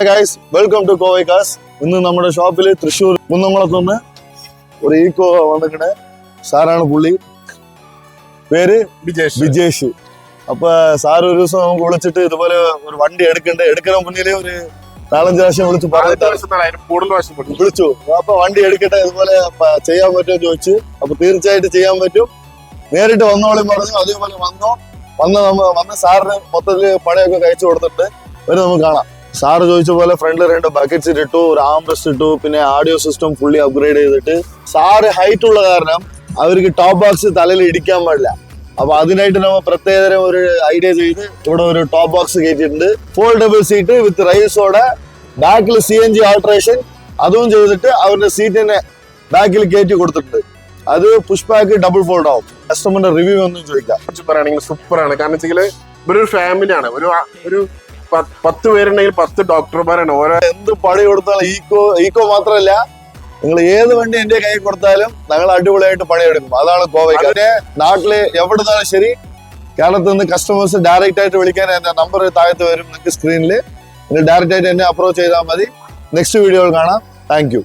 Guys, welcome to Kovai Cars. ഇന്ന് നമ്മുടെ ഷോപ്പിൽ തൃശ്ശൂർ കുന്നംകുളത്തുനിന്ന് ഒരു ഈക്കോ വന്നിട്ട് സാറാണ് പുള്ളി, പേര് ബിജേഷ്. അപ്പൊ സാർ ഒരു ദിവസം നമുക്ക് വിളിച്ചിട്ട് ഇതുപോലെ ഒരു വണ്ടി എടുക്കുന്ന മുന്നിൽ ഒരു 4-5 പ്രാവശ്യം വിളിച്ചു. അപ്പൊ വണ്ടി എടുക്കട്ടെ, ഇതുപോലെ ചെയ്യാൻ പറ്റുമോ ചോദിച്ചു. അപ്പൊ തീർച്ചയായിട്ടും ചെയ്യാൻ പറ്റും, നേരിട്ട് വന്നോളി പറഞ്ഞു. അതേപോലെ വന്ന് സാറിന് മൊത്തത്തില് പണിയൊക്കെ കഴിച്ചു കൊടുത്തിട്ട് വരെ നമുക്ക് കാണാം. സാറ് ചോദിച്ച പോലെ ഫ്രണ്ടിൽ 2 ബക്കറ്റ് സീറ്റ് ഇട്ടു, ഒരു ആംബ്രസ്റ്റ് ഇട്ടു, പിന്നെ ആഡിയോ സിസ്റ്റം ഫുള്ളി അപ്ഗ്രേഡ് ചെയ്തിട്ട്. സാറ് ഹൈറ്റ് ഉള്ള കാരണം അവർക്ക് ടോപ്പ് ബോക്സ് തലയിൽ ഇടിക്കാൻ പാടില്ല. അപ്പൊ അതിനായിട്ട് നമ്മൾ പ്രത്യേകതരം ഒരു ഐഡിയ ചെയ്ത് ഇവിടെ ഒരു ടോപ്പ് ബോക്സ് കയറ്റിയിട്ടുണ്ട്. ഫോൾഡബിൾ സീറ്റ് വിത്ത് റൈസോടെ ബാക്കിൽ CNG ആൾട്രേഷൻ അതും ചെയ്തിട്ട് അവരുടെ സീറ്റിനെ ബാക്കിൽ കയറ്റി കൊടുത്തിട്ടുണ്ട്. അത് പുഷ് ബാക്ക് ഡബിൾ ഫോൾഡ് ആവും. കസ്റ്റമറിന്റെ റിവ്യൂ ഒന്നും ചോദിക്കാം. സൂപ്പറാണ്. കാരണം വെച്ചാൽ ഇവരൊരു ഫാമിലിയാണ്. ഒരു 10 പേരുണ്ടെങ്കിൽ 10 ഡോക്ടർമാരാണ്. ഓരോ എന്ത് പണി കൊടുത്താലും ഈക്കോ മാത്രമല്ല, നിങ്ങൾ ഏത് വണ്ടി എന്റെ കൈ കൊടുത്താലും ഞങ്ങൾ അടിപൊളിയായിട്ട് പണിയെടുക്കും. അതാണ് കോവയ്ക്ക്. അതിനെ നാട്ടില് എവിടുന്നാലും ശരി, കേരളത്തിൽ നിന്ന് കസ്റ്റമേഴ്സ് ഡയറക്റ്റ് ആയിട്ട് വിളിക്കാൻ എന്റെ നമ്പർ താഴത്ത് വരും നിങ്ങൾക്ക് സ്ക്രീനിൽ. നിങ്ങൾ ഡയറക്റ്റ് ആയിട്ട് എന്നെ അപ്രോച്ച് ചെയ്താൽ മതി. നെക്സ്റ്റ് വീഡിയോയിൽ കാണാം. Thank you.